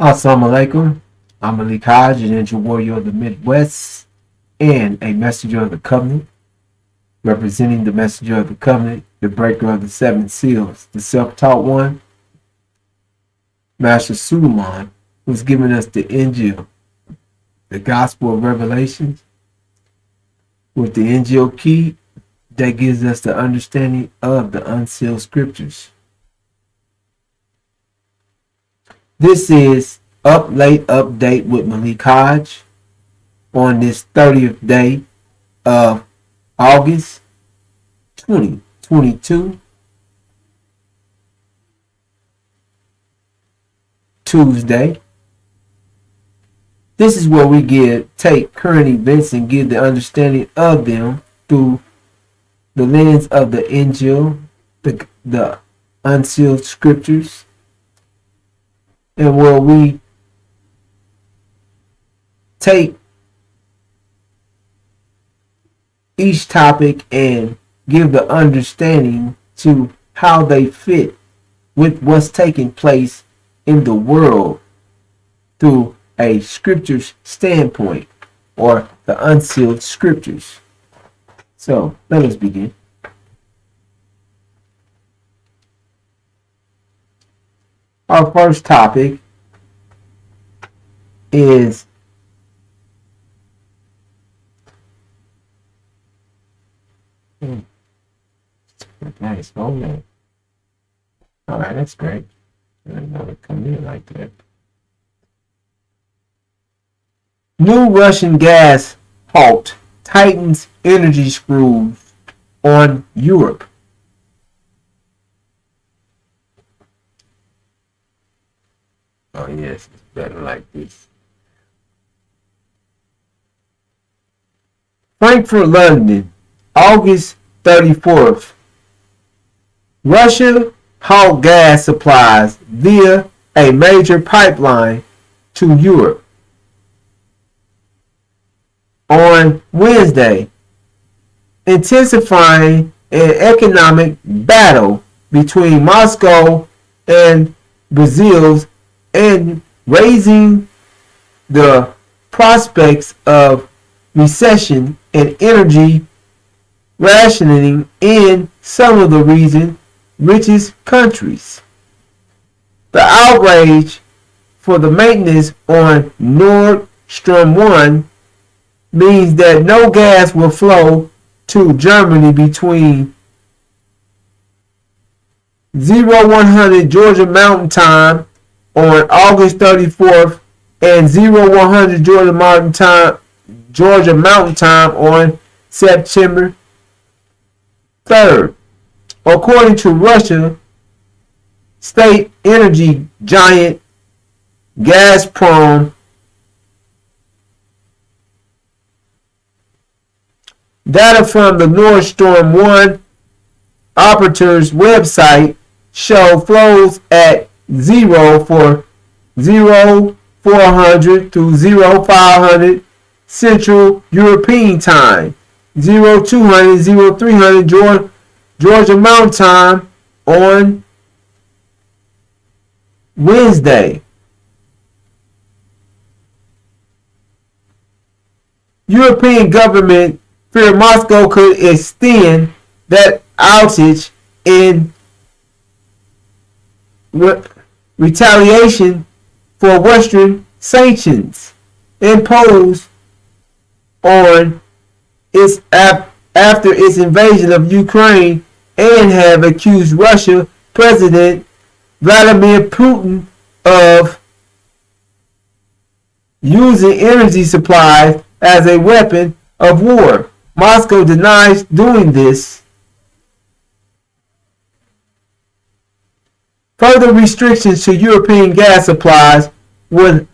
Assalamu alaikum. I'm Malik Hodge, an angel warrior of the Midwest and a messenger of the covenant, representing the messenger of the covenant, the breaker of the seven seals, the self-taught one, Master Suleiman, who's given us the Injil, the Gospel of Revelations, with the Injil key that gives us the understanding of the unsealed scriptures. This is Up Late Update with Malik Hodge on this 30th day of August 2022, Tuesday. This is where we take current events and give the understanding of them through the lens of the Injil, the unsealed scriptures, and where we take each topic and give the understanding to how they fit with what's taking place in the world through a scripture's standpoint, or the unsealed scriptures. So let us begin. Our first topic is nice. Oh man. All right, that's great. I didn't know it come in like that. New Russian gas halt tightens energy screws on Europe. Oh yes, it's better like this. Frankfurt, London, August 34th. Russia halt gas supplies via a major pipeline to Europe. On Wednesday, intensifying an economic battle between Moscow and Brussels and raising the prospects of recession and energy rationing in some of the region's richest countries. The outrage for the maintenance on Nord Stream 1 means that no gas will flow to Germany between 0100 Georgia Mountain Time on August 34th and 0100 Georgia Mountain Time on September 3rd. According to Russia state energy giant Gazprom, data from the Nord Stream 1 operator's website show flows at 0 for 0400 to 0500 Central European Time, 0200 0300 Georgia Mountain Time on Wednesday. European government fear Moscow could extend that outage in retaliation for Western sanctions imposed on its after its invasion of Ukraine, and have accused Russia President Vladimir Putin of using energy supplies as a weapon of war. Moscow denies doing this. Further restrictions to European gas supplies would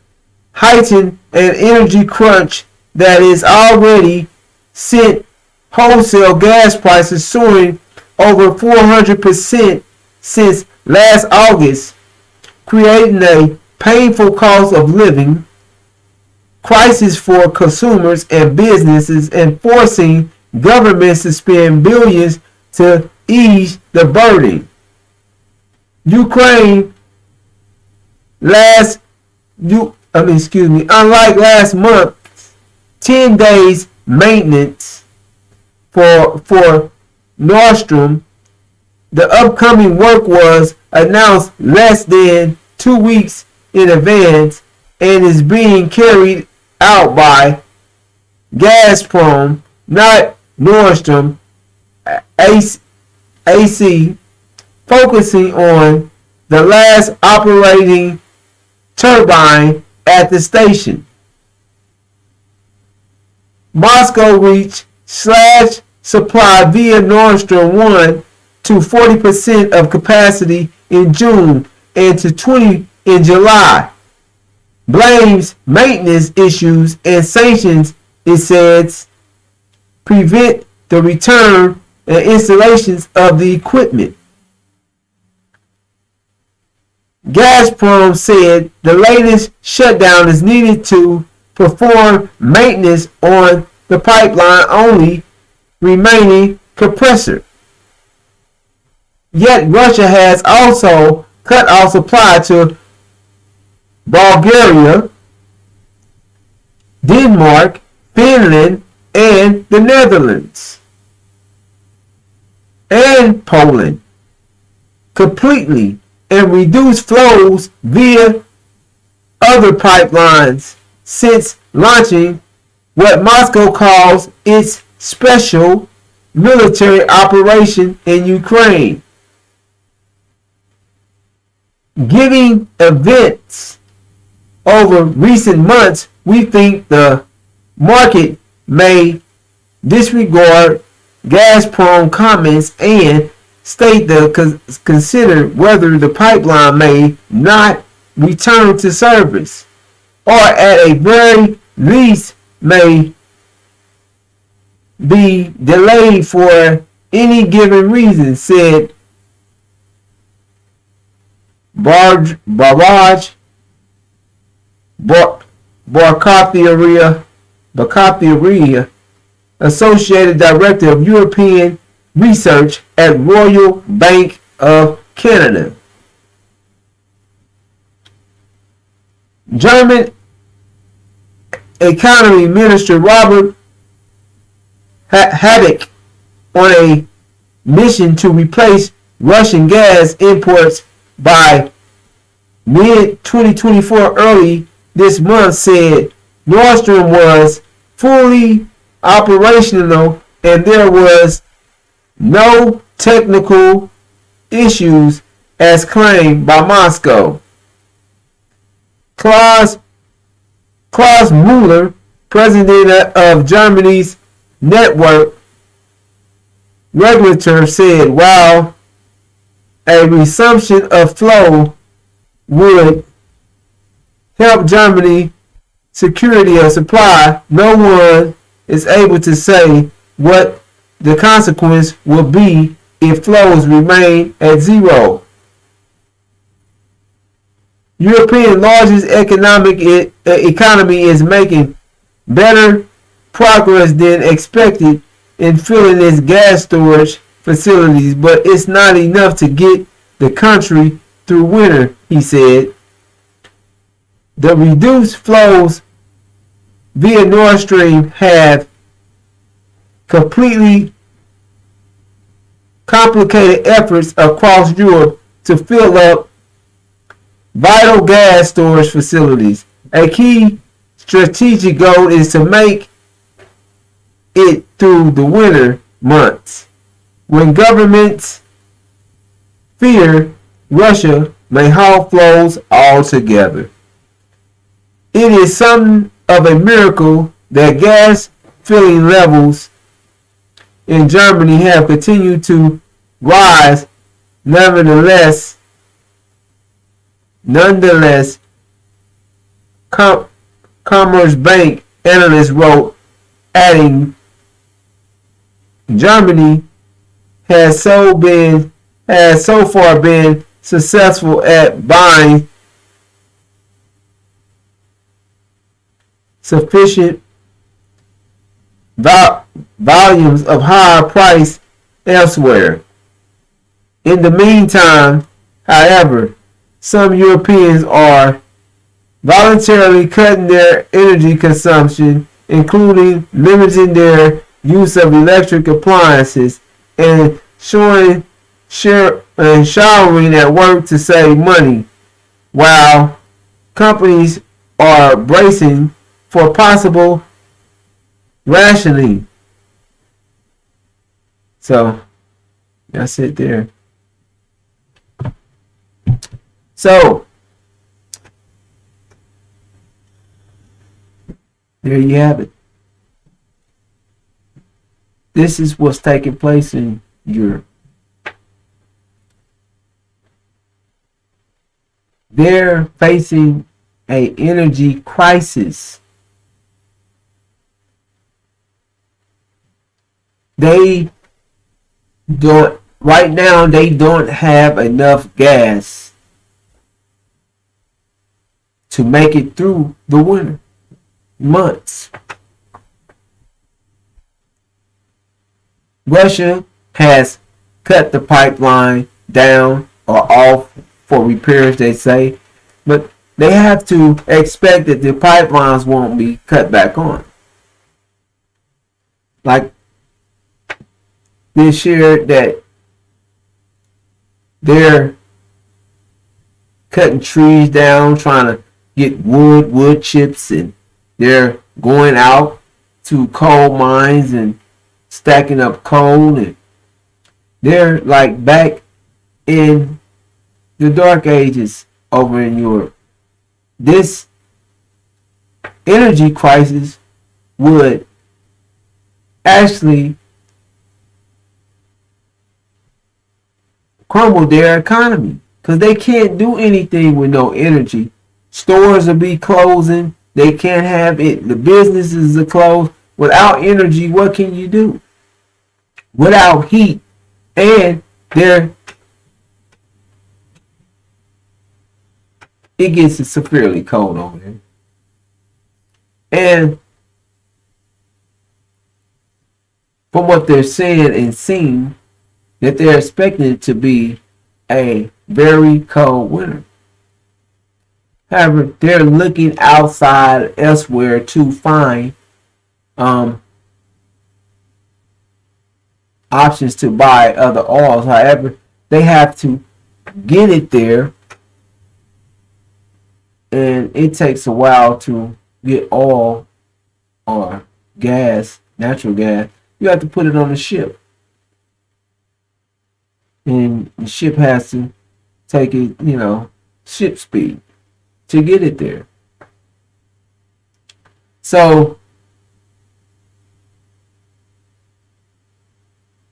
heighten an energy crunch that is already sent wholesale gas prices soaring over 400% since last August, creating a painful cost of living crisis for consumers and businesses, and forcing governments to spend billions to ease the burden. Ukraine last Unlike last month, 10 days maintenance for Nordstrom, the upcoming work was announced less than 2 weeks in advance and is being carried out by Gazprom, not Nordstrom AC, focusing on the last operating turbine at the station. Moscow reached slash supply via Nordstrom 1 to 40% of capacity in June and to 20% in July. Blames maintenance issues and sanctions, it says, prevent the return and installations of the equipment. Gazprom said the latest shutdown is needed to perform maintenance on the pipeline only remaining compressor. Yet Russia has also cut off supply to Bulgaria, Denmark, Finland, and the Netherlands, and Poland completely, and reduced flows via other pipelines since launching what Moscow calls its special military operation in Ukraine. Given events over recent months, we think the market may disregard Gazprom comments and state the consider whether the pipeline may not return to service, or at a very least may be delayed for any given reason, said Baraj Barkathiria, Associated Director of European Research at Royal Bank of Canada. German Economy Minister Robert Habeck, on a mission to replace Russian gas imports by mid-2024 early this month, said Nordstrom was fully operational and there was no technical issues as claimed by Moscow. Klaus Müller, president of Germany's network regulator, said while a resumption of flow would help Germany security of supply, no one is able to say what the consequence will be if flows remain at zero. Europe's largest economy is making better progress than expected in filling its gas storage facilities, but it's not enough to get the country through winter, he said. The reduced flows via Nord Stream have completely complicated efforts across Europe to fill up vital gas storage facilities. A key strategic goal is to make it through the winter months, when governments fear Russia may halt flows altogether. It is something of a miracle that gas filling levels in Germany have continued to rise. Nonetheless, Commerce Bank analyst wrote, adding, Germany has so far been successful at buying sufficient volumes of higher price elsewhere. In the meantime, however, some Europeans are voluntarily cutting their energy consumption, including limiting their use of electric appliances and showering at work to save money, while companies are bracing for possible rationing. So that's it there. So there you have it. This is what's taking place in Europe. They're facing an energy crisis. They don't, right now, they don't have enough gas to make it through the winter months. Russia has cut the pipeline down or off for repairs, they say, but they have to expect that the pipelines won't be cut back on. Like they shared that they're cutting trees down, trying to get wood chips, and they're going out to coal mines and stacking up coal, and they're like back in the dark ages over in Europe. This energy crisis would actually crumble their economy because they can't do anything with no energy. Stores will be closing. They can't have it. The businesses are closed. Without energy, what can you do? Without heat, and it gets severely cold over there. And from what they're saying and seeing, that they're expecting it to be a very cold winter. However, they're looking outside elsewhere to find options to buy other oils. However, they have to get it there, and it takes a while to get oil or gas, natural gas. You have to put it on a ship, and the ship has to take it, ship speed to get it there. So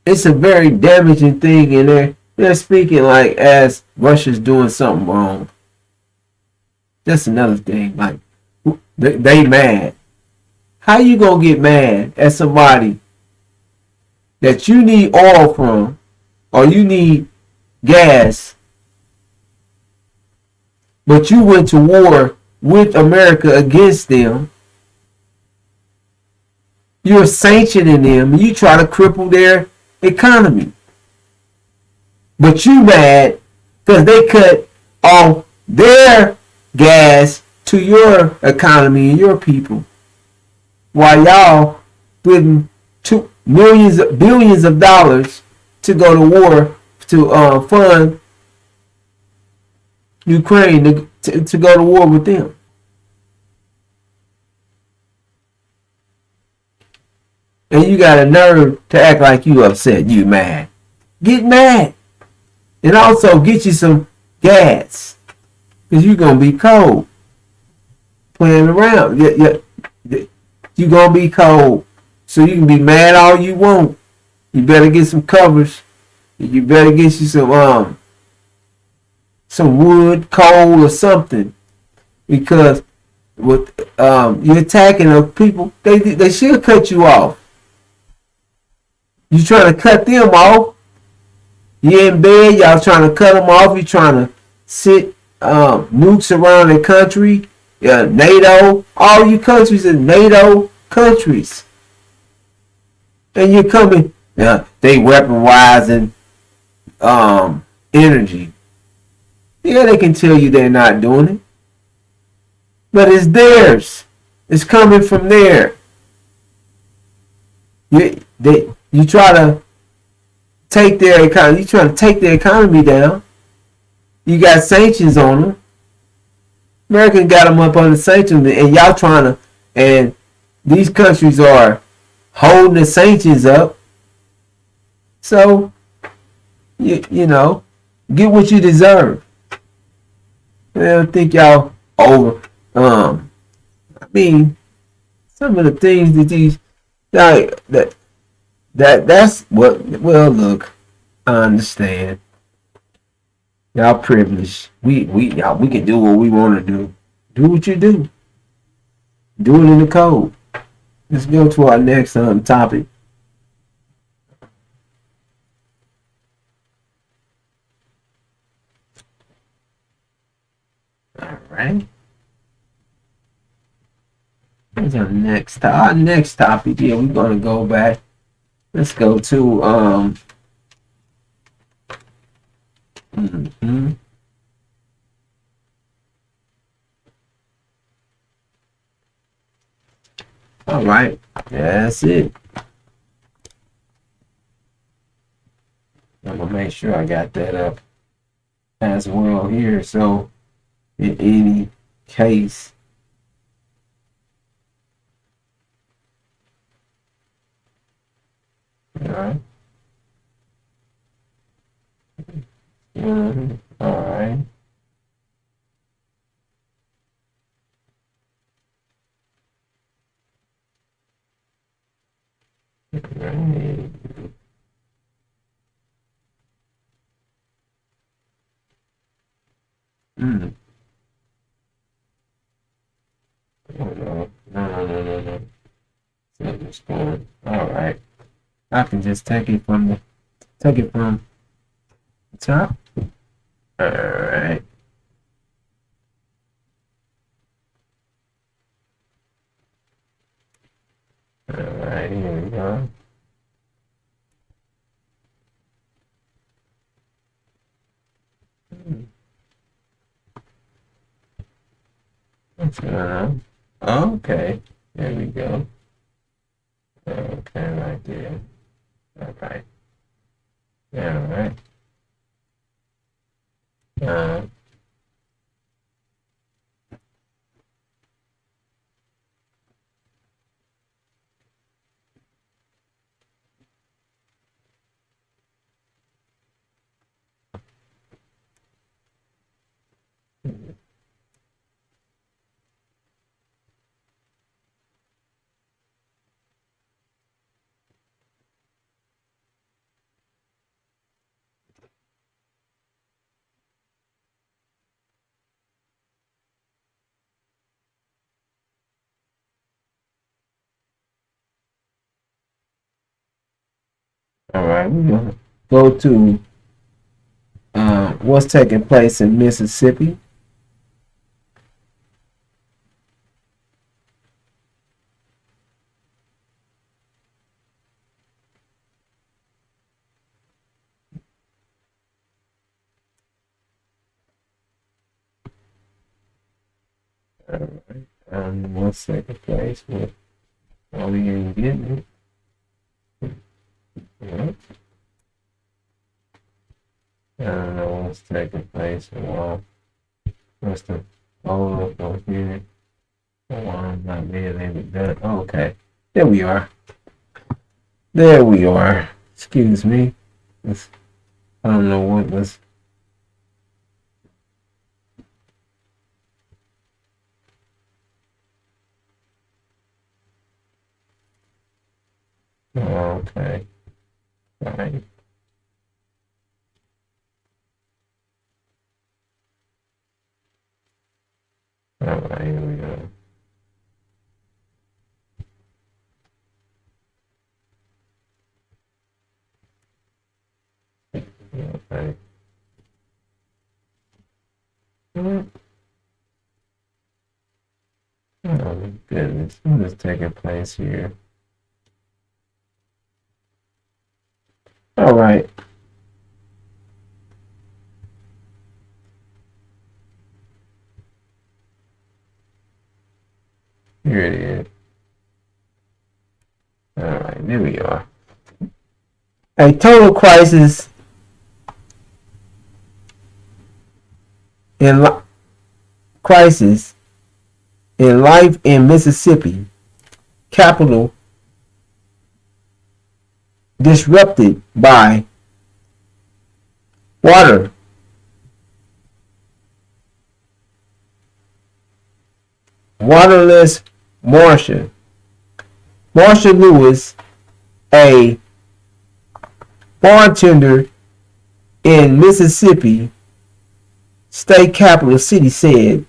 it's a very damaging thing, and they're speaking like as Russia's doing something wrong. That's another thing. Like they mad. How you gonna get mad at somebody that you need oil from, or you need gas, but you went to war with America against them? You're sanctioning them, and you try to cripple their economy. But you mad because they cut off their gas to your economy and your people, while y'all putting billions of dollars to go to war to fund Ukraine to go to war with them. And you got a nerve to act like you upset, you mad. Get mad. And also get you some gas, because you're going to be cold playing around. You're going to be cold. So you can be mad all you want. You better get some covers. You better get you some wood, coal, or something. Because with you're attacking the people, they should cut you off. You trying to cut them off. You in bed, y'all trying to cut them off. You trying to sit nukes around the country. NATO, all you countries are NATO countries. And you're coming, they weaponizing energy. Yeah, they can tell you they're not doing it. but it's theirs. It's coming from there. You try to take their economy. You try to take their economy down. You got sanctions on them. America got them up under sanctions, and y'all trying to. And these countries are holding the sanctions up. So you know, get what you deserve. I don't think y'all over. I mean, some of the things that these like that's what. Well, look, I understand. Y'all privileged. We can do what we want to do. Do what you do. Do it in the code. Let's go to our next topic. All right. What's our next? Our next topic. Yeah, we're gonna go back. Let's go to All right, that's it. I'm gonna make sure I got that up as well here. So, in any case, all right. All right. Right. Mm. Oh, no. Something's going. All right. I can just take it from the top. All right. All right. Here we go. What's going on? Okay. There we go. Okay, right there. All right. All right. All right. We're gonna go to what's taking place in Mississippi. All right. What's taking place with? Oh, we ain't getting it. Yeah. I don't know what's taking place or why. What's the hold up on here? Why I'm not being able to do it. Oh, okay. There we are. There we are. Excuse me. I don't know what was. Oh, okay. All right. All right. Here we go. Okay. Oh, my goodness. What is taking place here? All right. a total in crisis in life in Mississippi capital disrupted by water. Waterless Marsha. Marsha Lewis, a bartender in Mississippi state capital city, said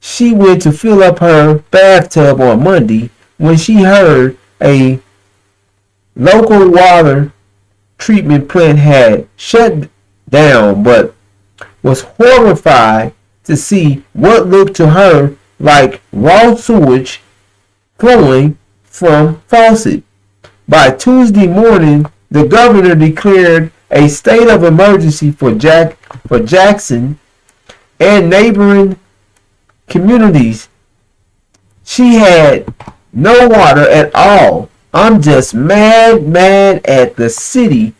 she went to fill up her bathtub on Monday when she heard a local water treatment plant had shut down, but was horrified to see what looked to her like raw sewage flowing from faucet. By Tuesday morning, the governor declared a state of emergency for Jackson and neighboring communities. She had no water at all. I'm just mad at the city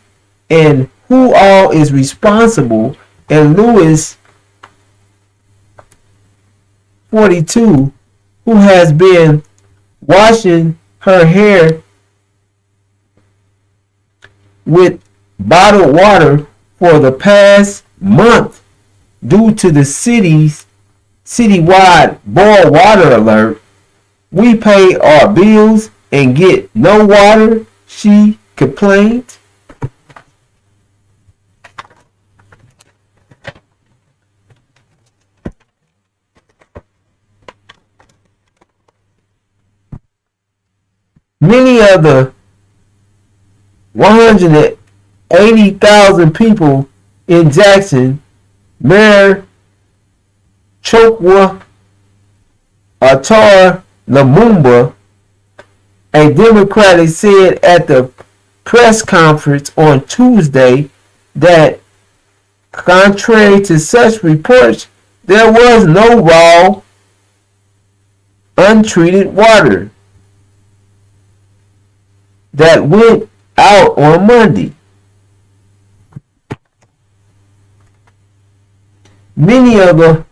and who all is responsible. And Lewis, 42, who has been washing her hair with bottled water for the past month due to the citywide boil water alert. We pay our bills and get no water, she complained. Many of the 180,000 people in Jackson, Mayor Chokwa Atar Lumumba, a Democrat, said at the press conference on Tuesday that contrary to such reports, there was no raw, untreated water that went out on Monday. Many of the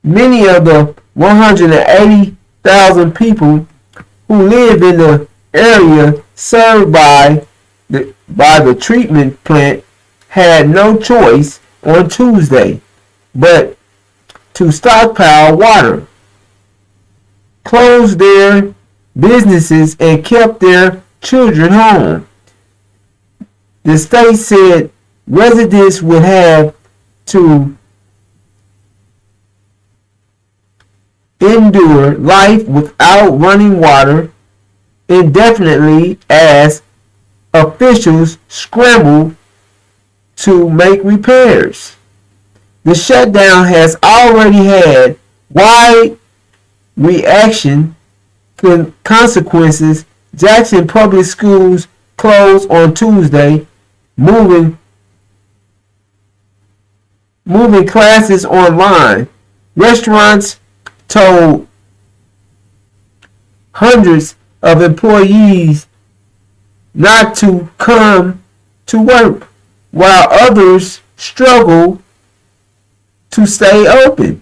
Many of the 180,000 people who live in the area served by the treatment plant had no choice on Tuesday but to stockpile water, closed their businesses, and kept their children home. The state said residents would have to endure life without running water indefinitely as officials scramble to make repairs. The shutdown has already had wide reaction consequences. Jackson Public Schools closed on Tuesday, moving classes online. Restaurants told hundreds of employees not to come to work, while others struggle to stay open.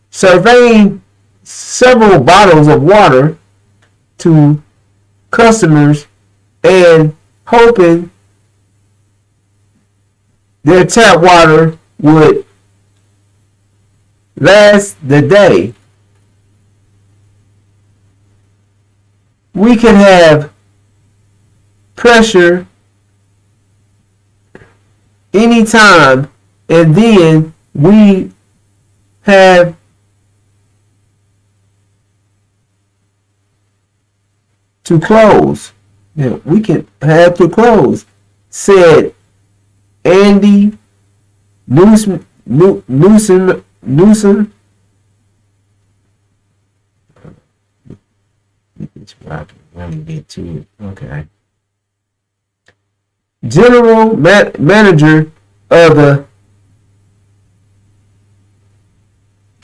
Surveying several bottles of water to customers and hoping their tap water would last the day. We can have pressure anytime, and then we have to close. Yeah, we can have to close, said Andy Newsom. Let me get to it. Okay. General manager of the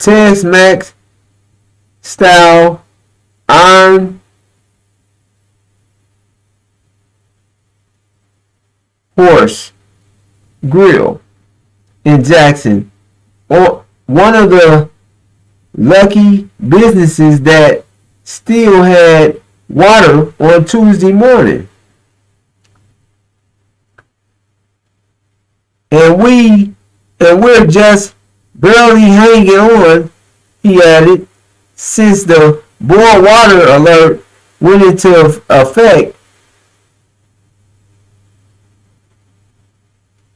Tex-Mex style iron horse grill in Jackson, or one of the lucky businesses that still had water on Tuesday morning. And we're just barely hanging on, he added, since the boil water alert went into effect.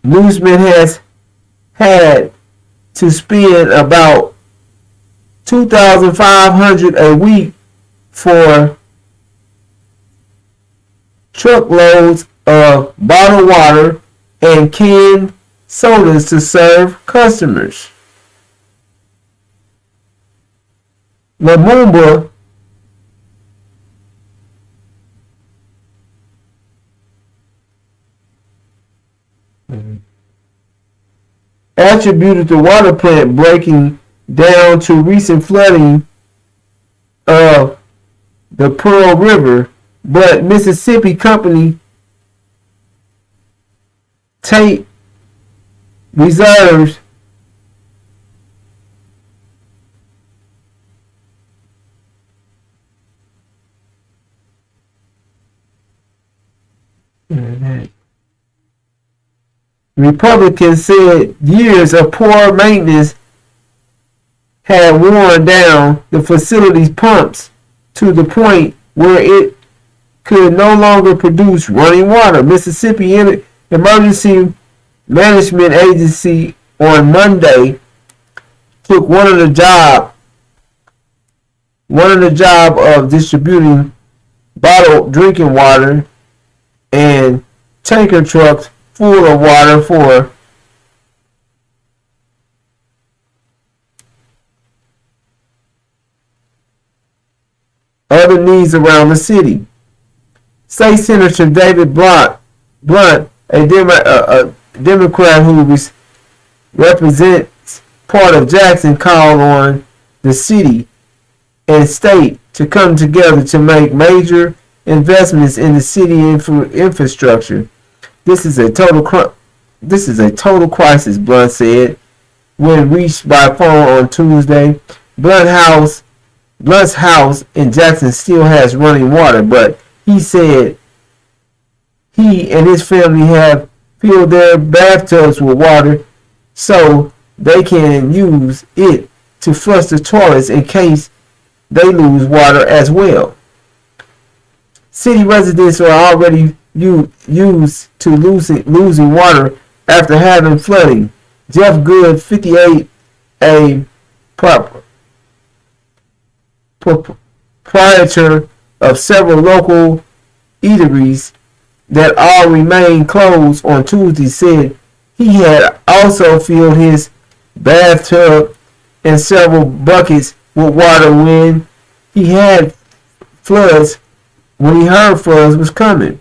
Newsman has had to spend about $2,500 a week for truckloads of bottled water and canned sodas to serve customers. Lumumba attributed the water plant breaking down to recent flooding of the Pearl River, but Mississippi company Tate reserves Republicans said years of poor maintenance had worn down the facility's pumps to the point where it could no longer produce running water. Mississippi Emergency Management Agency on Monday took one of the job of distributing bottled drinking water and tanker trucks full of water for other needs around the city. State Senator David Blunt, a Democrat who represents part of Jackson, called on the city and state to come together to make major investments in the city infrastructure. This is a total crisis, Blunt said when reached by phone on Tuesday. Blunt's house in Jackson still has running water, but he said he and his family have filled their bathtubs with water so they can use it to flush the toilets in case they lose water as well. City residents are already used to losing water after having flooding. Jeff Good, 58, a proprietor of several local eateries that all remained closed on Tuesday, said he had also filled his bathtub and several buckets with water when he heard floods was coming.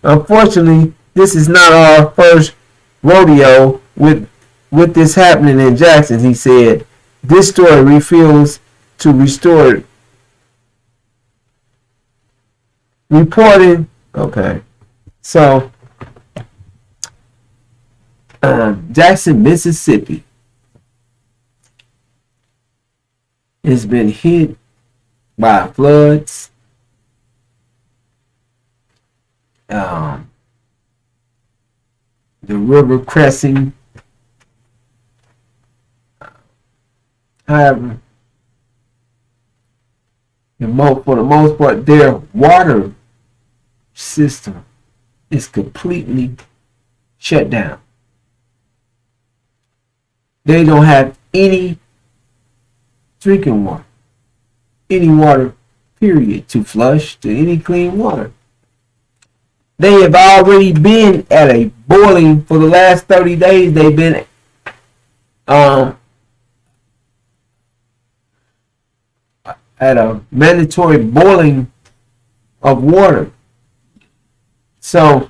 Unfortunately, this is not our first rodeo with this happening in Jackson, he said. This story refused to restore reporting. Okay. So, Jackson, Mississippi has been hit by floods. The river cresting. However, for the most part, their water system is completely shut down. They don't have any drinking water, any water, period, to flush, to any clean water. They have already been at a boiling for the last 30 days. They've been at a mandatory boiling of water. So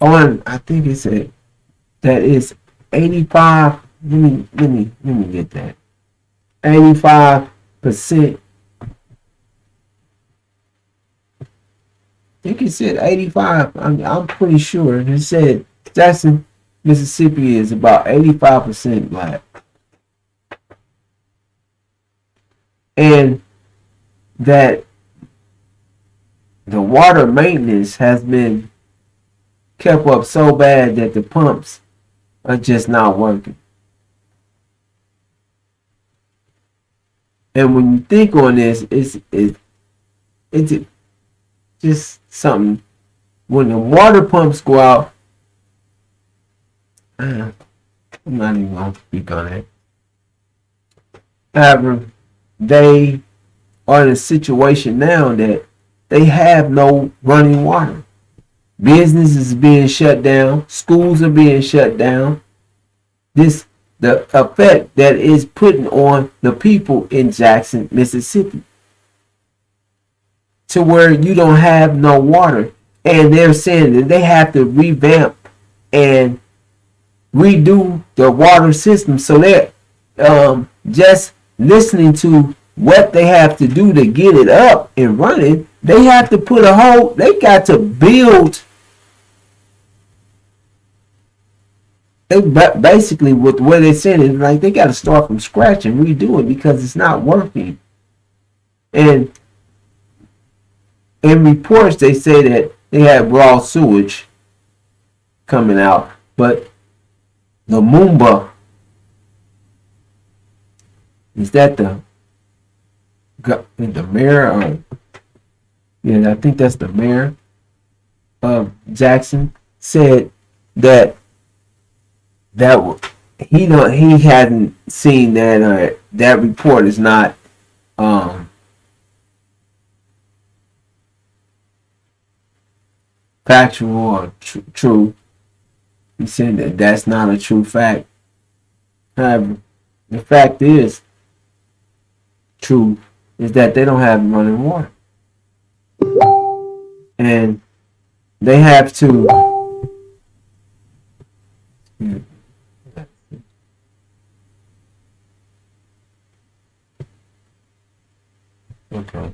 I think it said that is 85. Let me get that. 85%. I think it said 85. I'm pretty sure. It said Jackson, Mississippi is about 85% black. And that the water maintenance has been kept up so bad that the pumps are just not working. And when you think on this, it's just something. When the water pumps go out, I'm not even going to speak on it. However, they are in a situation now that they have no running water. Businesses is being shut down. Schools are being shut down. The effect that is putting on the people in Jackson, Mississippi, to where you don't have no water, and they're saying that they have to revamp and redo the water system. So they're just listening to what they have to do to get it up and running. They have to put they got to build. They basically, with what they're saying, is like they got to start from scratch and redo it because it's not working. And in reports, they say that they had raw sewage coming out, but the Moomba, is that the mayor? Yeah, I think that's the mayor of Jackson, said that he hadn't seen that that report is not factual or true. He said that that's not a true fact. However, the fact is true is that they don't have running water, and they have to. Okay.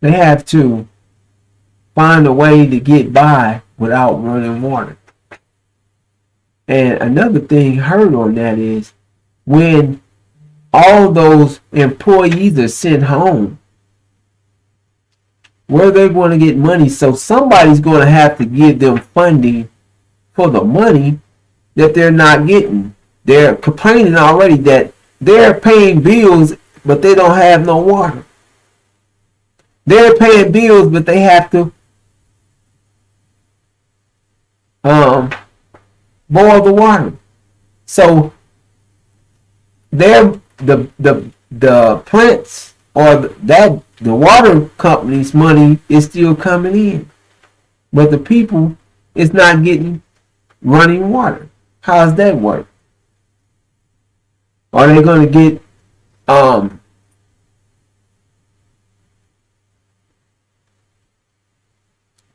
They have to find a way to get by without running water. And another thing heard on that is when all those employees are sent home, where they're going to get money. So somebody's going to have to give them funding for the money that they're not getting. They're complaining already that they're paying bills, but they don't have no water. They're paying bills, but they have to boil the water. So they're the plants or the water company's money is still coming in, but the people is not getting running water. How does that work? Are they going to get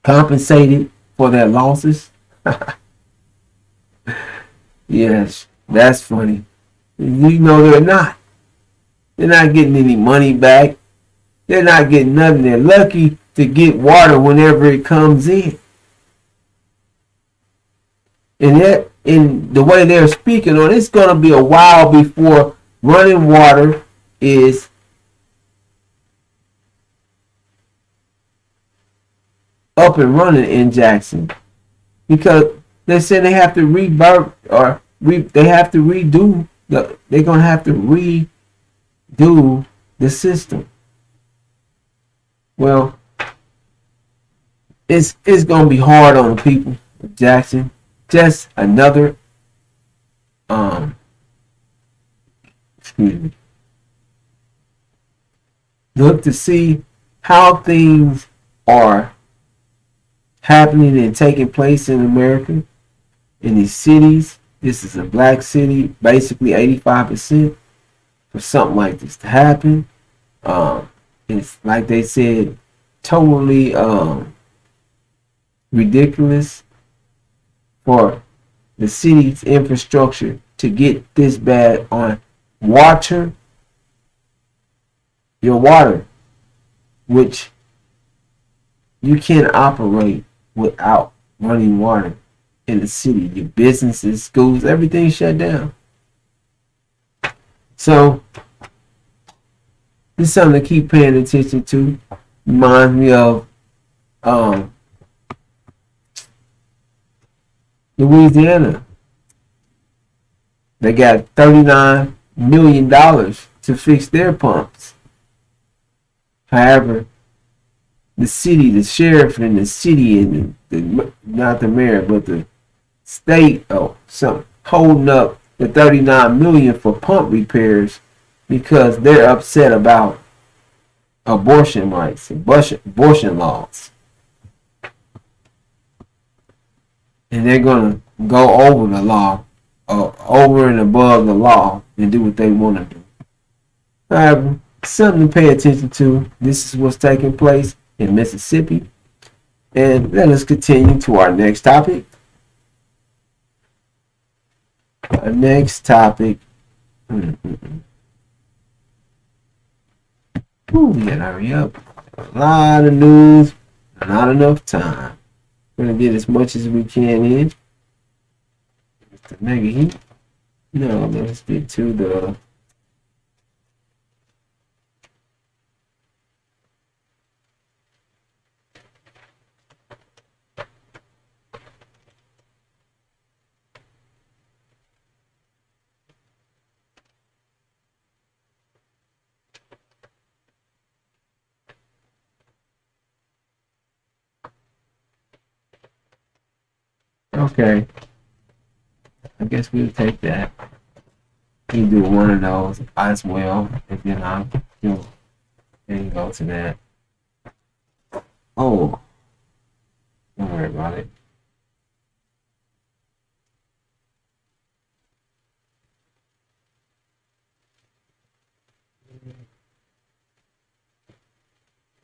compensated for their losses? Yes, that's funny. You know they're not. They're not getting any money back. They're not getting nothing. They're lucky to get water whenever it comes in. And that, in the way they're speaking on, it's going to be a while before running water is up and running in Jackson, because they said they have to revert or they have to redo they're going to have to redo the system. Well, it's going to be hard on the people of Jackson. Just another look to see how things are happening and taking place in America, in these cities. This is a black city, basically 85%. For something like this to happen, it's like they said, totally ridiculous for the city's infrastructure to get this bad on water, your water, which you can't operate without running water in the city. Your businesses, schools, everything shut down. So this is something to keep paying attention to. Reminds me of Louisiana. They got $39 million to fix their pumps. However, the city, the sheriff in the city, and not the mayor, but the state, holding up the $39 million for pump repairs because they're upset about abortion rights, abortion laws. And they're going to go over the law, over and above the law, and do what they want to do. However, something to pay attention to. This is what's taking place in Mississippi. And let us continue to our next topic. Our next topic. We gotta hurry up. A lot of news, not enough time. We're gonna get as much as we can in. The mega heat. No, let's get to the okay. I guess we'll take that. You do one of those as well. If you're not, you can go to that. Oh, don't worry about it.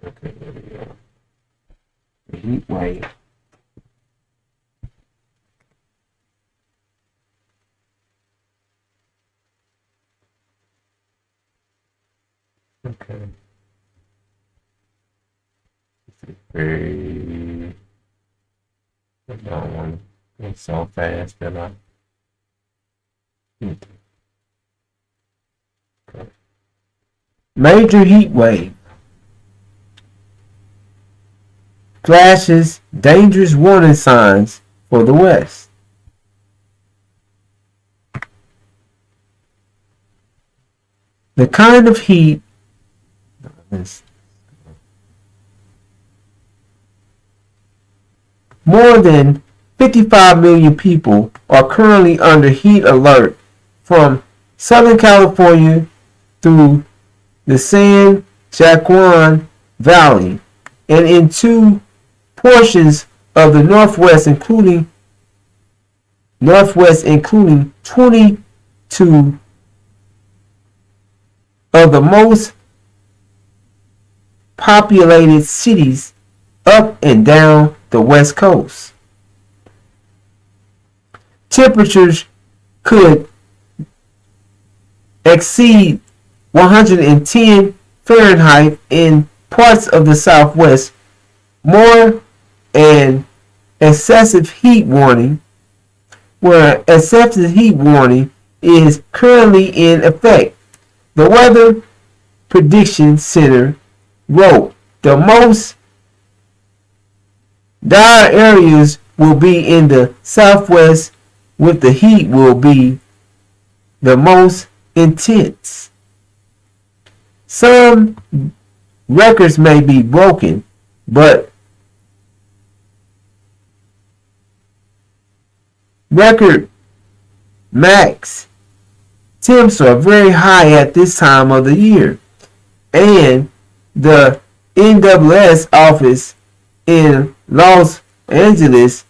Okay, there we go. The heat wave. Okay. Very. I don't want to go so fast that I. Okay. Major heat wave. Flashes dangerous warning signs for the West. The kind of heat more than 55 million people are currently under heat alert from Southern California through the San Joaquin Valley and into portions of the Northwest, including 22 of the most populated cities up and down the West Coast. Temperatures could exceed 110 Fahrenheit in parts of the Southwest. More an excessive heat warning, where excessive heat warning is currently in effect. The Weather Prediction Center wrote, the most dire areas will be in the Southwest, with the heat will be the most intense. Some records may be broken, but record max temps are very high at this time of the year, and the NWS office in Los Angeles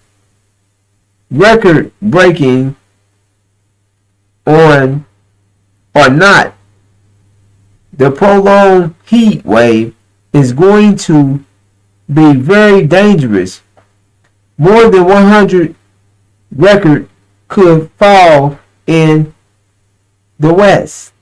record breaking on or not. The prolonged heat wave is going to be very dangerous more than 100 record could fall in the West.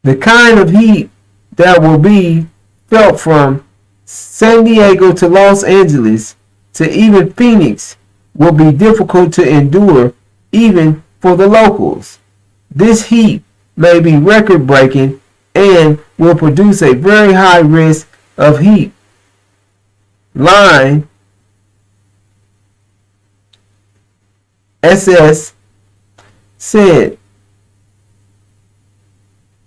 The kind of heat that will be felt from San Diego to Los Angeles to even Phoenix will be difficult to endure even for the locals. This heat may be record breaking and will produce a very high risk of heat line SS said.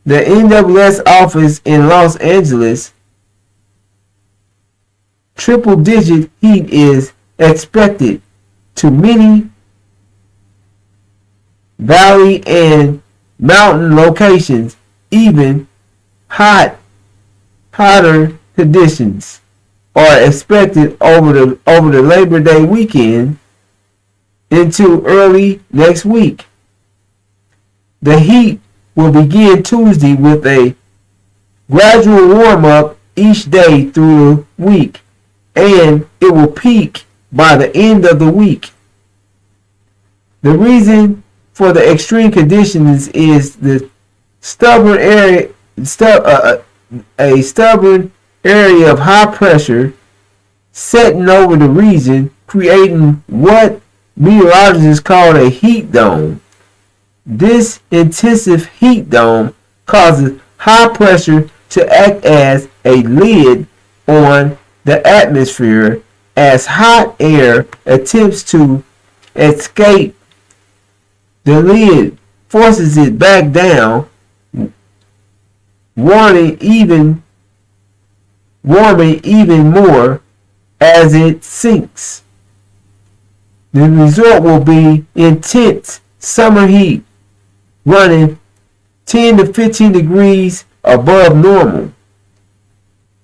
The NWS office in Los Angeles, triple-digit heat is expected to many valley and mountain locations. Even hotter conditions are expected over the Labor Day weekend into early next week. The heat will begin Tuesday with a gradual warm-up each day through the week, and it will peak by the end of the week. The reason for the extreme conditions is the stubborn area of high pressure setting over the region, creating what meteorologists call a heat dome. This intensive heat dome causes high pressure to act as a lid on the atmosphere as hot air attempts to escape. The lid forces it back down, warming even more as it sinks. The result will be intense summer heat running 10 to 15 degrees above normal.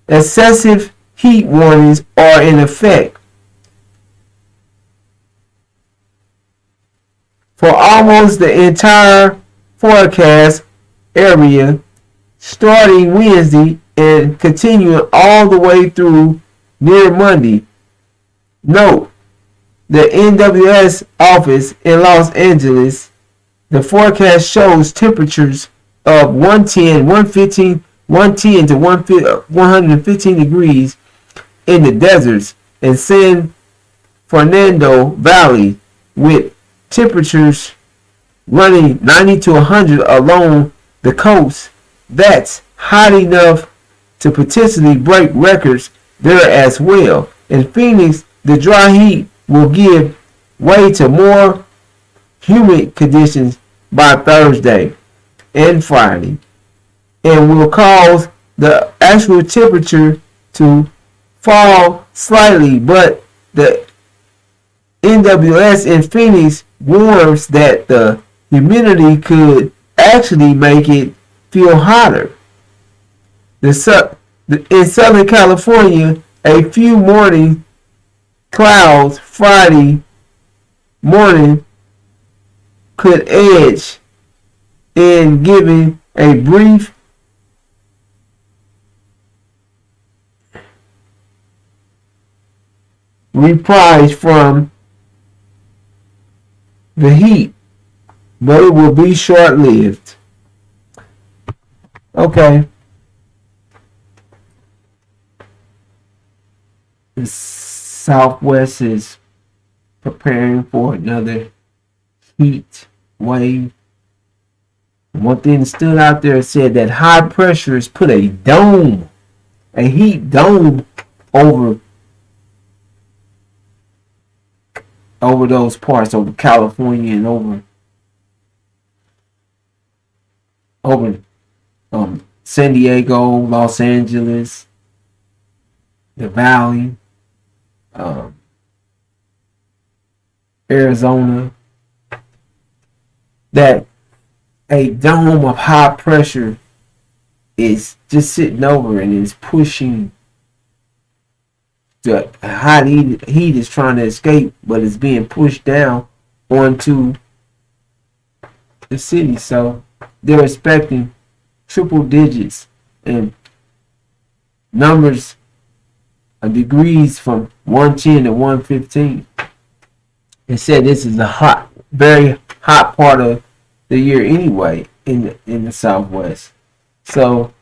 Excessive heat warnings are in effect for almost the entire forecast area starting Wednesday and continuing all the way through near Monday. Note, the NWS office in Los Angeles, the forecast shows temperatures of 110 to 115 degrees in the deserts and San Fernando Valley, with temperatures running 90 to 100 along the coast. That's hot enough to potentially break records there as well. In Phoenix, the dry heat will give way to more humid conditions by Thursday and Friday, and will cause the actual temperature to fall slightly, but the NWS in Phoenix warns that the humidity could actually make it feel hotter. In Southern California, a few morning clouds Friday morning could edge in, giving a brief reprise from the heat, but it will be short-lived. Okay. The Southwest is preparing for another heat wave. One thing that stood out there said that high pressure has put a heat dome over those parts, over California and over San Diego, Los Angeles, the Valley, Arizona, that a dome of high pressure is just sitting over and is pushing. The hot heat is trying to escape, but it's being pushed down onto the city. So they're expecting triple digits in numbers of degrees from 110 to 115. It said this is a very hot part of the year anyway in the Southwest. So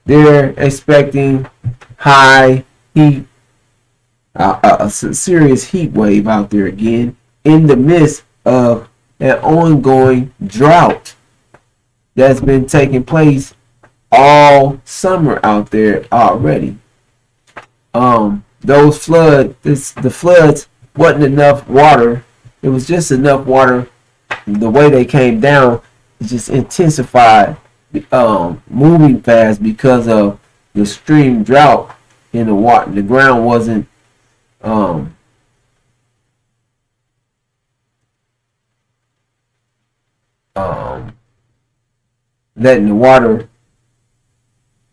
they're expecting high heat, a serious heat wave out there again in the midst of an ongoing drought that's been taking place all summer out there already. The floods wasn't enough water. It was just enough water. The way they came down, it just intensified, moving fast because of the extreme drought in the water. The ground wasn't letting the water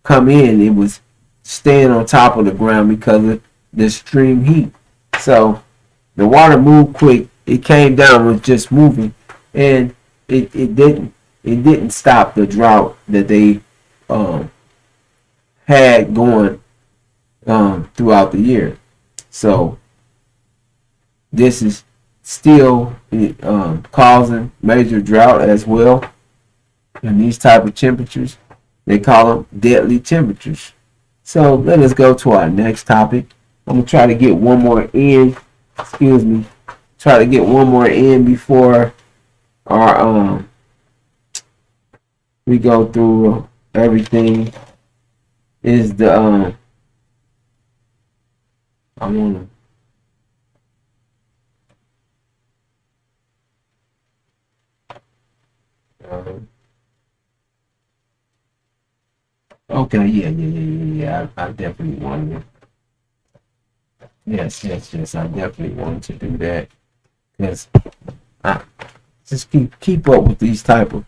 come in. It was staying on top of the ground because of the extreme heat. So the water moved quick. It came down, was just moving, and it didn't stop the drought that they had going throughout the year. So this is still causing major drought as well. And these type of temperatures, they call them deadly temperatures. So let us go to our next topic. I'm gonna try to get one more in. Excuse me. Try to get one more in before our we go through everything. Is the I wanna. Okay, yeah. I definitely wanted to. Yes. I definitely wanted to do that because I just keep up with these type of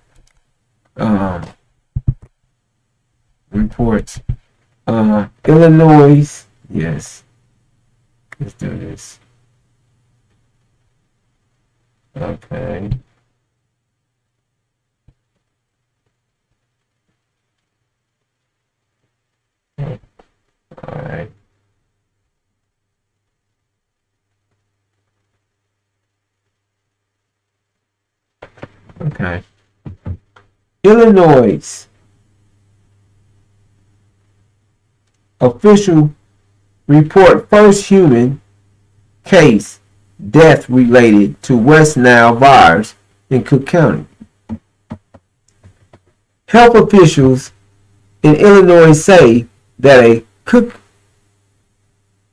reports. Illinois, yes. Let's do this. Okay. All right. Okay. Illinois official report first human case death related to West Nile virus in Cook County. Health officials in Illinois say that a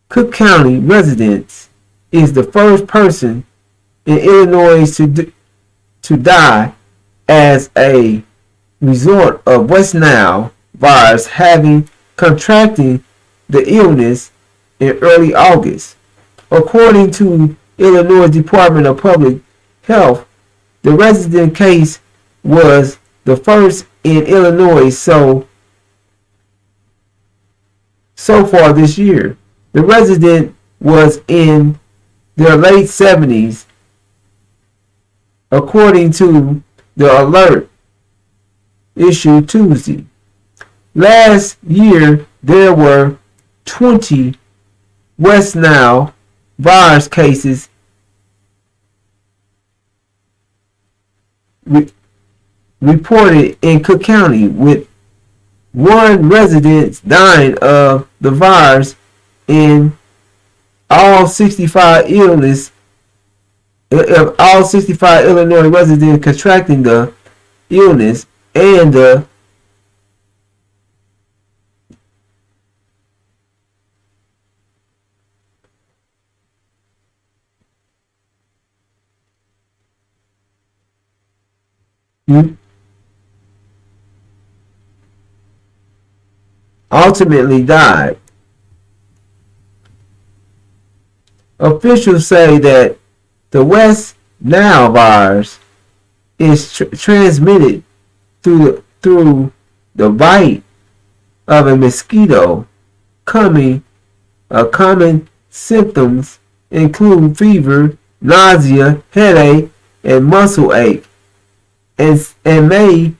Cook County resident is the first person in Illinois to die as a result of West Nile virus having contracted the illness in early August. According to Illinois Department of Public Health, the resident case was the first in Illinois so far this year. The resident was in their late 70s, according to the alert issued Tuesday. Last year, there were 20 West Nile virus cases reported in Cook County, with one resident dying of the virus in all 65 Illinois residents contracting the illness, and the ultimately died. Officials say that the West Nile virus is transmitted through the bite of a mosquito. Common symptoms include fever, nausea, headache, and muscle ache, and may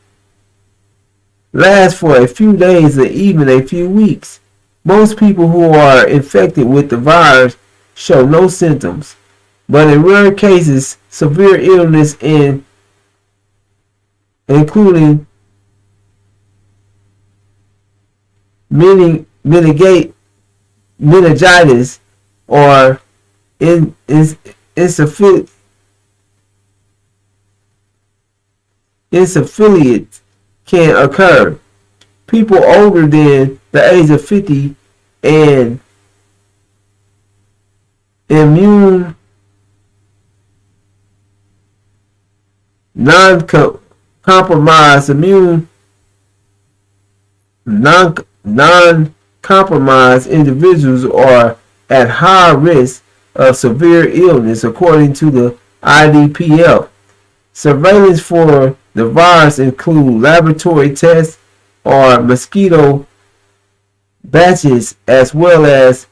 last for a few days or even a few weeks. Most people who are infected with the virus show no symptoms, but in rare cases, severe illness including meningitis or encephalitis can occur. People older than the age of 50 and immune non-compromised non-compromised individuals are at high risk of severe illness, according to the IDPF. Surveillance for the virus include laboratory tests or mosquito batches, as well as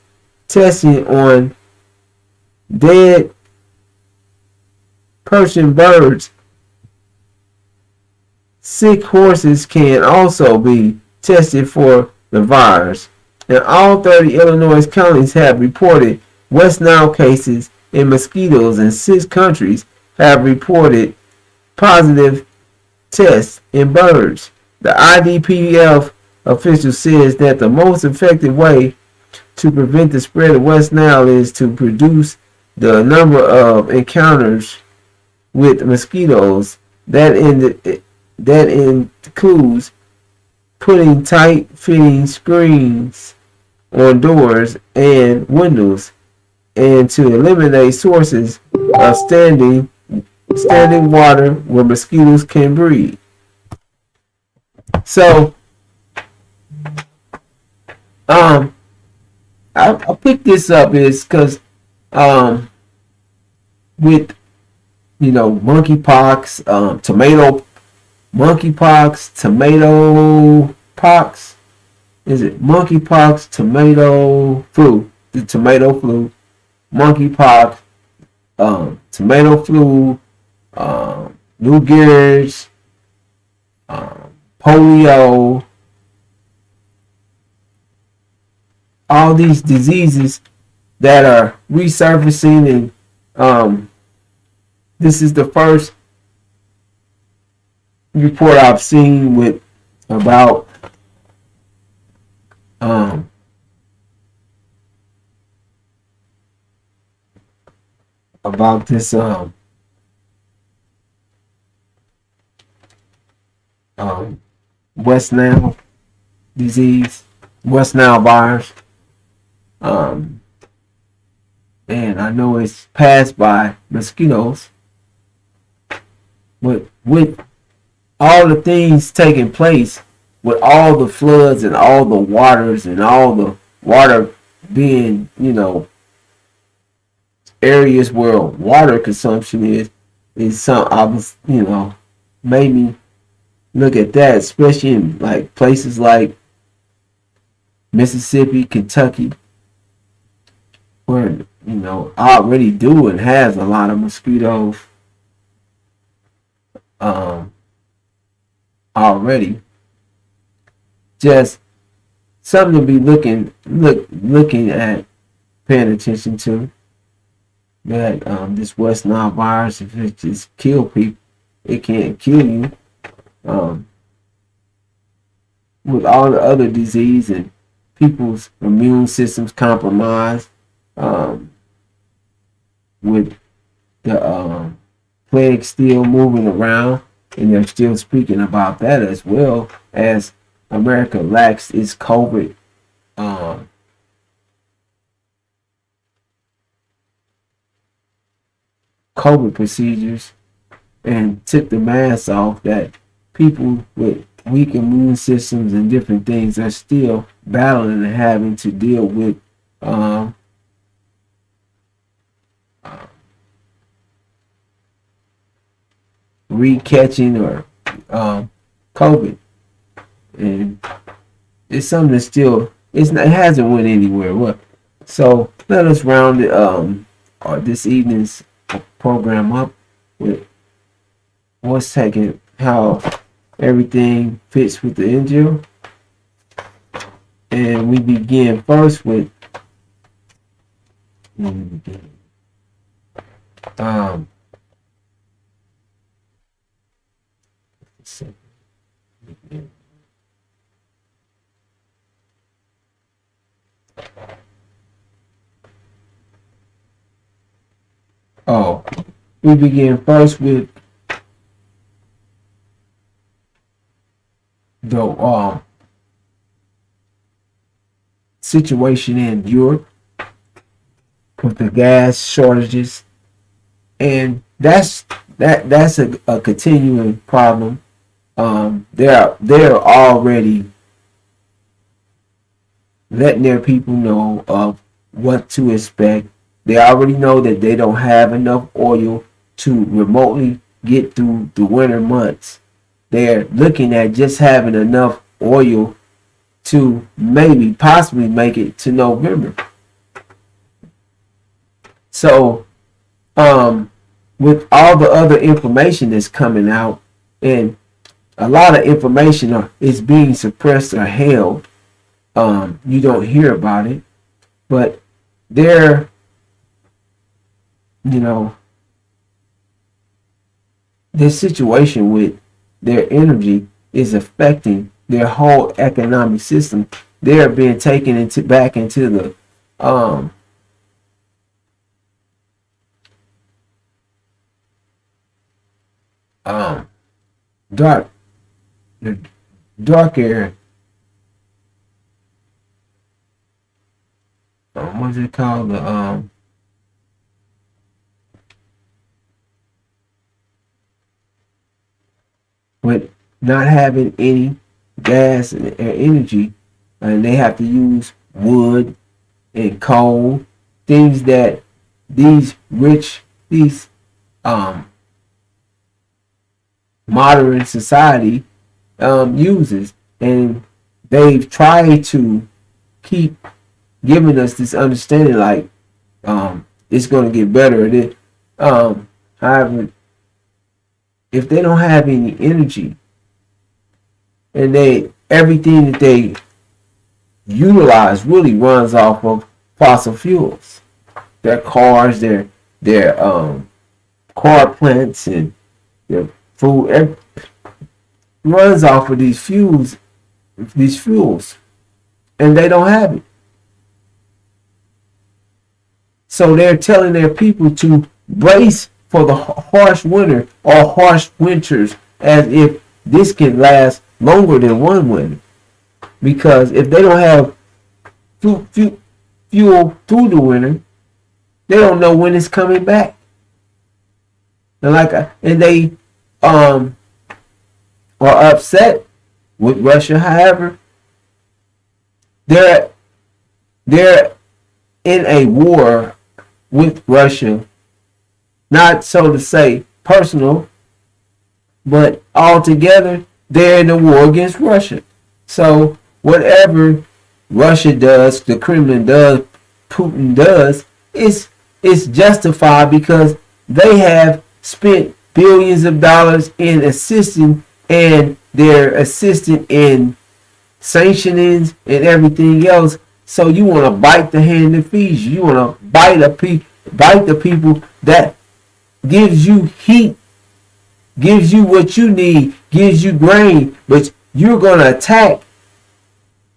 testing on dead Persian birds. Sick horses can also be tested for the virus. And all 30 Illinois counties have reported West Nile cases in mosquitoes, and 6 countries have reported positive tests in birds. The IDPF official says that the most effective way to prevent the spread of West Nile is to reduce the number of encounters with mosquitoes. That includes putting tight-fitting screens on doors and windows, and to eliminate sources of standing water where mosquitoes can breed. So, I picked this up is because with monkeypox, tomato pox. Is it monkeypox, tomato flu? The tomato flu, monkeypox, tomato flu, Lou Gehrig's, polio, all these diseases that are resurfacing, and this is the first report I've seen with about this West Nile disease, West Nile virus, and I know it's passed by mosquitoes, but with all the things taking place, with all the floods and all the waters and all the water being, areas where water consumption is some, I was, made me look at that, especially in like places like Mississippi, Kentucky, where, already do and has a lot of mosquitoes already. Just something to be looking at, paying attention to. That this West Nile virus, if it just kill people, it can't kill you. With all the other disease and people's immune systems compromised, with the plague still moving around, and they're still speaking about that, as well as America laxed its COVID procedures and took the mask off, that people with weak immune systems and different things are still battling and having to deal with re-catching or COVID. And it's something that still, it hasn't went anywhere. What? So let us round it this evening's program up with what's taking, how everything fits with the engine. And we begin first with um oh, we begin first with the situation in Europe with the gas shortages, and that's a continuing problem. They're already letting their people know of what to expect. They already know that they don't have enough oil to remotely get through the winter months. They're looking at just having enough oil to maybe possibly make it to November. So with all the other information that's coming out, and a lot of information is being suppressed or held, you don't hear about it, but their situation with their energy is affecting their whole economic system. They're being taken back into the dark area. What's it called? With not having any gas and energy, and they have to use wood and coal, things that these modern society uses, and they've tried to keep giving us this understanding like it's going to get better. However, if they don't have any energy, and everything that they utilize really runs off of fossil fuels, their cars, their car plants, and their food runs off of these fuels, and they don't have it. So they're telling their people to brace for the harsh winter or harsh winters, as if this can last longer than one winter. Because if they don't have fuel through the winter, they don't know when it's coming back. And they are upset with Russia. However, they're in a war with Russia, not so to say personal, but altogether they're in a war against Russia. So whatever Russia does, the Kremlin does, Putin does, it's justified, because they have spent billions of dollars in assisting, and they're assisting in sanctionings and everything else. So you want to bite the hand that feeds you. You want to bite the people that gives you heat, gives you what you need, gives you grain, but you're going to attack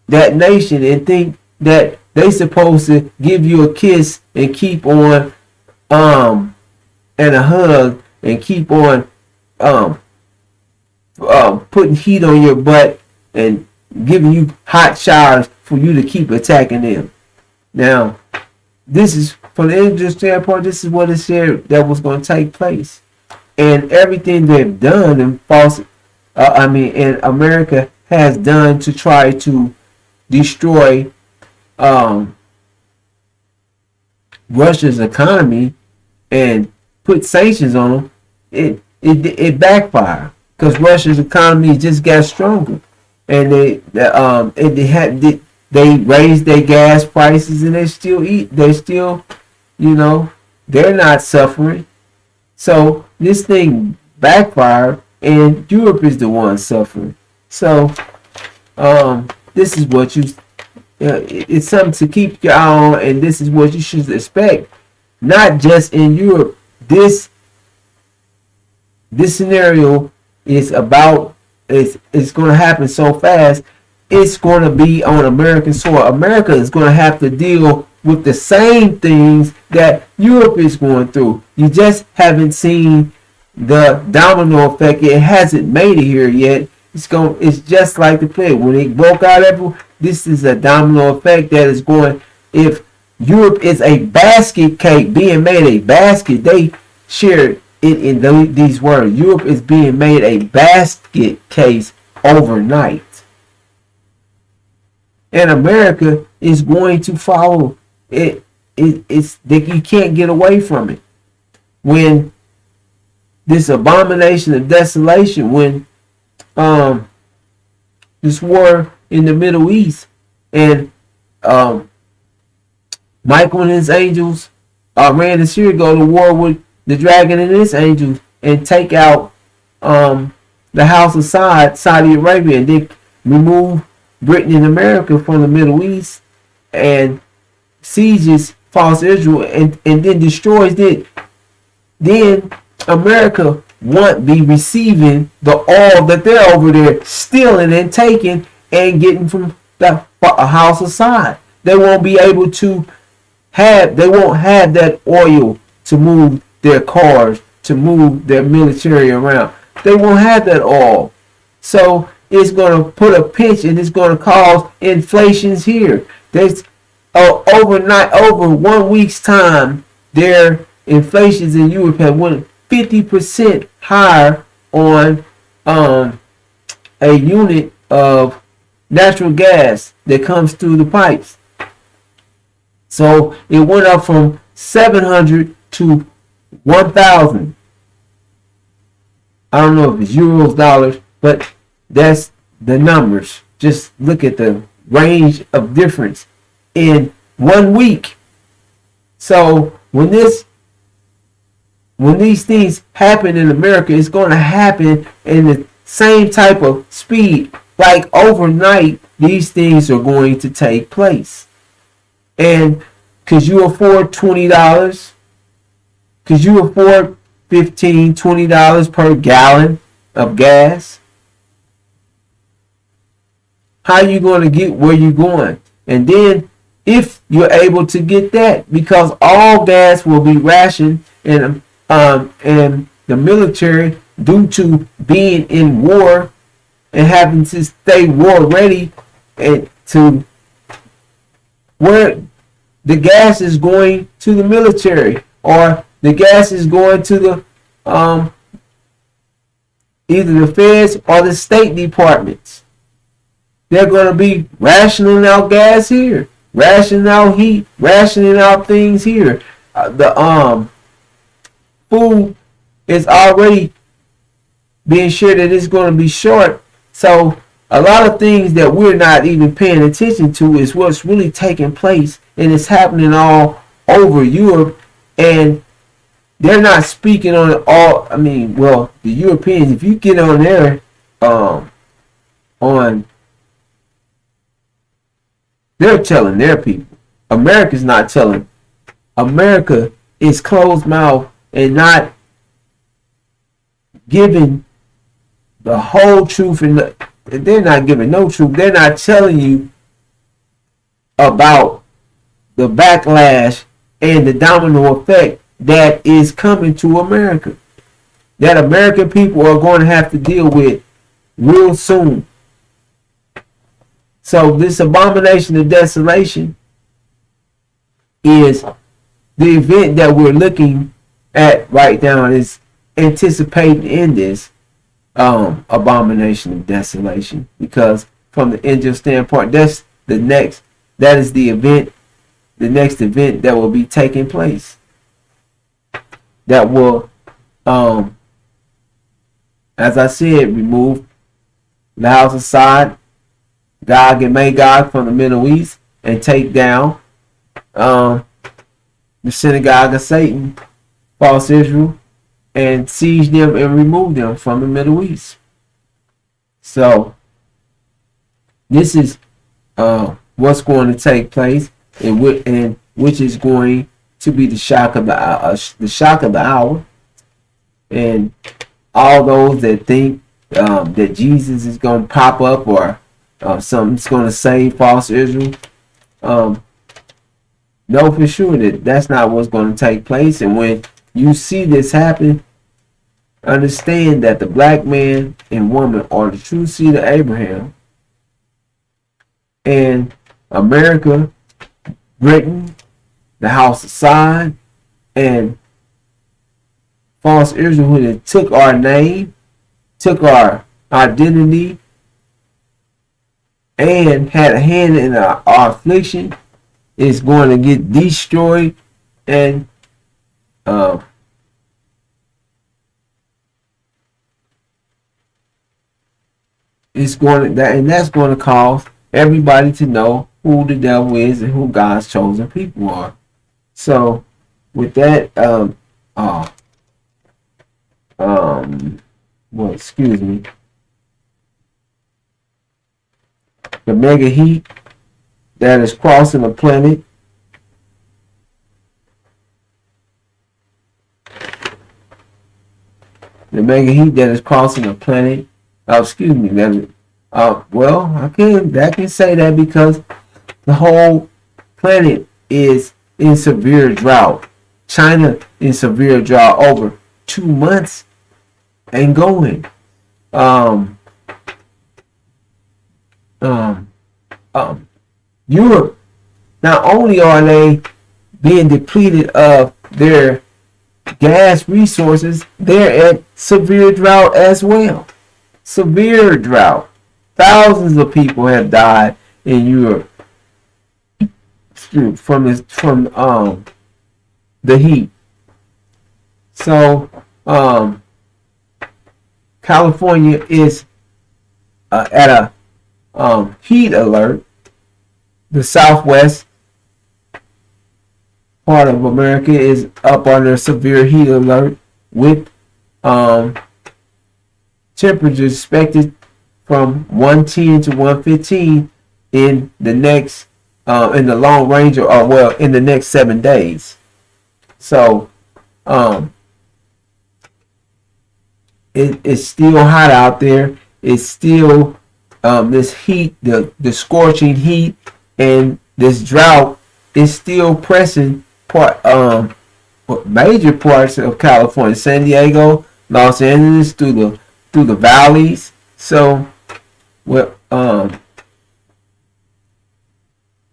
that nation and think that they supposed to give you a kiss and keep on and a hug and keep on putting heat on your butt and giving you hot showers for you to keep attacking them. Now, this is from the industry standpoint. This is what it said that was going to take place, and everything they've done and and America has done to try to destroy Russia's economy and put sanctions on them. It backfired, because Russia's economy just got stronger, and they raised their gas prices, and they're not suffering. So this thing backfired, and Europe is the one suffering. So this is what it's something to keep your eye on, and this is what you should expect, not just in Europe. This scenario is about, it's going to happen so fast. It's going to be on American soil. America is going to have to deal with the same things that Europe is going through. You just haven't seen the domino effect. It hasn't made it here yet. It's just like the plague. When it broke out everywhere, this is a domino effect that is going. If Europe is a basket cake being made a basket, they shared it in these words. Europe is being made a basket case overnight. And America is going to follow it. It's that you can't get away from it. When this abomination of desolation, when this war in the Middle East, and Michael and his angels ran to Syria, go to war with the dragon and his angels, and take out the house of Saudi Arabia, and they remove Britain and America from the Middle East, and sieges false Israel, and then destroys it. Then America won't be receiving the oil that they're over there stealing and taking and getting from the house of Saud. They won't be able to they won't have that oil to move their cars, to move their military around. They won't have that oil. So it's going to put a pinch, and it's going to cause inflations here. There's overnight, over 1 week's time, their inflations in Europe have went 50% higher on a unit of natural gas that comes through the pipes. So it went up from 700 to 1,000. I don't know if it's euros, dollars, but that's the numbers. Just look at the range of difference in 1 week. So when these things happen in America, it's going to happen in the same type of speed. Like overnight, these things are going to take place. And could you afford $20? Could you afford $15, $20 per gallon of gas? How are you going to get where you're going? And then if you're able to get that, because all gas will be rationed, and the military, due to being in war and having to stay war ready, and to where the gas is going to the military, or the gas is going to the either the feds or the state departments. They're going to be rationing out gas here, rationing out heat, rationing out things here. The food is already being sure that it's going to be short. So a lot of things that we're not even paying attention to is what's really taking place, and it's happening all over Europe, and they're not speaking on it all. I mean, well, the Europeans, if you get on there, they're telling their people. America's not telling. America is closed mouth and not giving the whole truth, and they're not giving no truth. They're not telling you about the backlash and the domino effect that is coming to America, that American people are going to have to deal with real soon. So this abomination of desolation is the event that we're looking at right now, and is anticipating in this abomination of desolation, because from the angel standpoint, that is the next event that will be taking place, that will as I said, remove the house of Saud, Gog and Magog from the Middle East, and take down the synagogue of Satan, false Israel, and siege them and remove them from the Middle East. So this is what's going to take place, and which is going to be the shock of the hour. And all those that think that Jesus is going to pop up, or something's going to save false Israel, know for sure that that's not what's going to take place. And when you see this happen, understand that the black man and woman are the true seed of Abraham, and America, Britain, the house of Sion, and false Israel, who took our name, took our identity, and had a hand in our affliction, is going to get destroyed. And it's going to, and that's going to cause everybody to know who the devil is and who God's chosen people are. So with that, well, excuse me, the mega heat that is crossing the planet, excuse me, well, I can say that because the whole planet is in severe drought. China in severe drought over 2 months and going. Europe, not only are they being depleted of their gas resources, they're at severe drought as well. Severe drought. Thousands of people have died in Europe from the heat. So California is at a heat alert. The southwest part of America is up under severe heat alert, with temperatures expected from 110 to 115 in the next in the long range, or well, in the next 7 days. So it's still hot out there. It's still this heat, the scorching heat, and this drought is still pressing major parts of California, San Diego, Los Angeles, through the valleys. So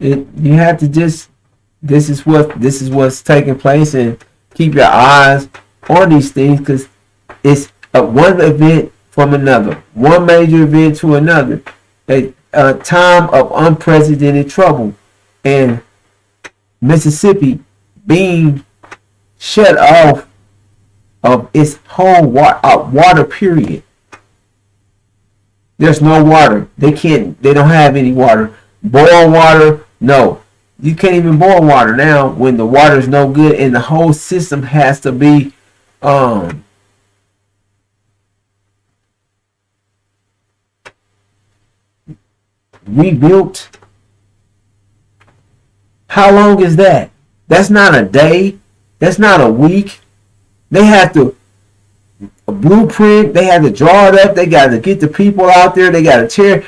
you have to just, this is what's taking place, and keep your eyes on these things, because it's one event from another, one major event to another, a time of unprecedented trouble, and Mississippi being shut off of its whole water period. There's no water. They don't have any water. Boil water, no. You can't even boil water now when the water is no good, and the whole system has to be rebuilt. How long is that? That's not a day. That's not a week. They have to a blueprint. They have to draw it up. They got to get the people out there. They got to tear.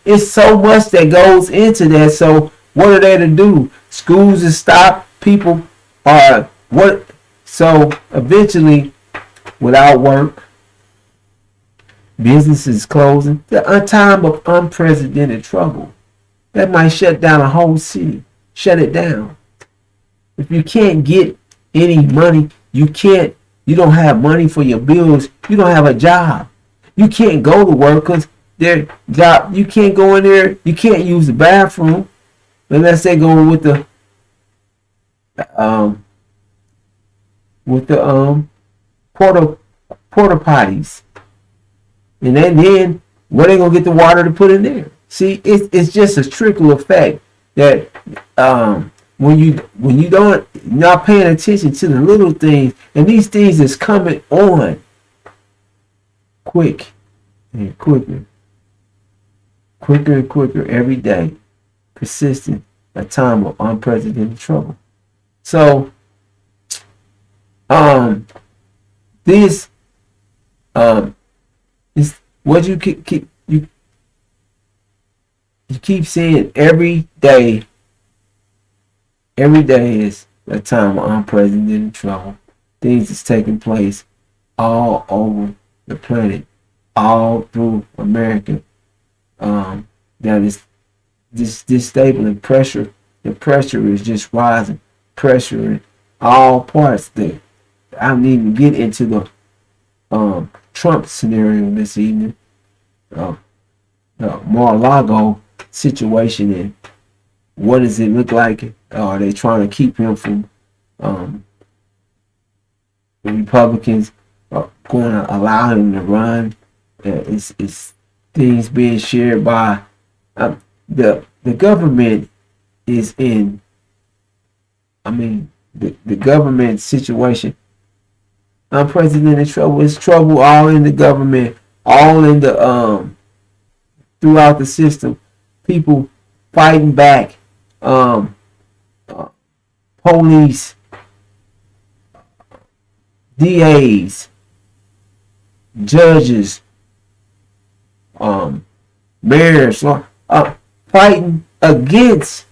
It's so much that goes into that. So what are they to do? Schools is stopped. People are what? So eventually, without work, businesses closing. A time of unprecedented trouble that might shut down a whole city. Shut it down. If you can't get any money, you don't have money for your bills, you don't have a job. You can't go to work because their job, you can't go in there, you can't use the bathroom unless they go with the porta potties. And then where they gonna get the water to put in there? See, it's just a trickle effect that when you don't not paying attention to the little things, and these things is coming on quick and quicker, quicker and quicker every day, persistent, a time of unprecedented trouble. So this is what you keep you keep seeing every day. Every day is a time of unprecedented trouble. Things is taking place all over the planet, all through America. That is this stable and pressure. The pressure is just rising. Pressure in all parts there. I don't even get into the Trump scenario this evening. The Mar-a-Lago situation, and what does it look like? Are they trying to keep him from the Republicans are going to allow him to run? It's things being shared by the government is in. I mean, the government situation, unprecedented trouble. It's trouble all in the government, all in the throughout the system. People fighting back. Police, DAs, judges, mayors, fighting against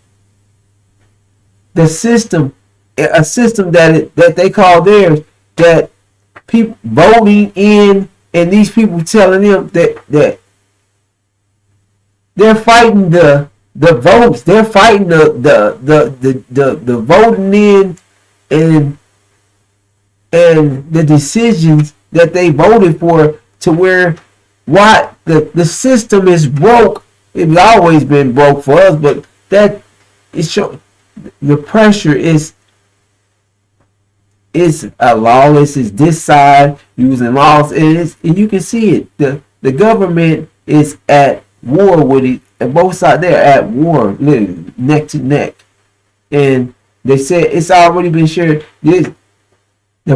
the system, a system that they call theirs, that people voting in, and these people telling them that they're fighting the votes, they're fighting the voting in and the decisions that they voted for, to where why the system is broke. It's always been broke for us, but that is the pressure is a lawless, is this side using laws, and you can see it. The government is at war with it, and both sides, they're at war, literally neck to neck. And they said it's already been shared. The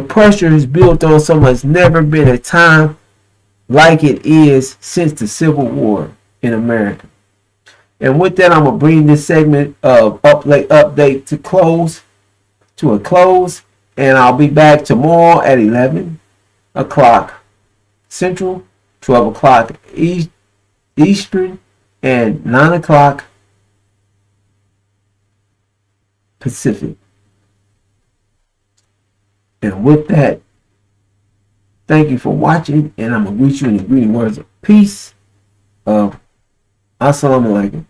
pressure is built on so much. Never been a time like it is since the Civil War in America. And with that, I'm gonna bring this segment of update to a close, and I'll be back tomorrow at 11 o'clock Central, 12 o'clock Eastern, and 9 o'clock Pacific. And with that, thank you for watching, and I'm going to greet you in the greeting words of peace. Assalamu alaikum.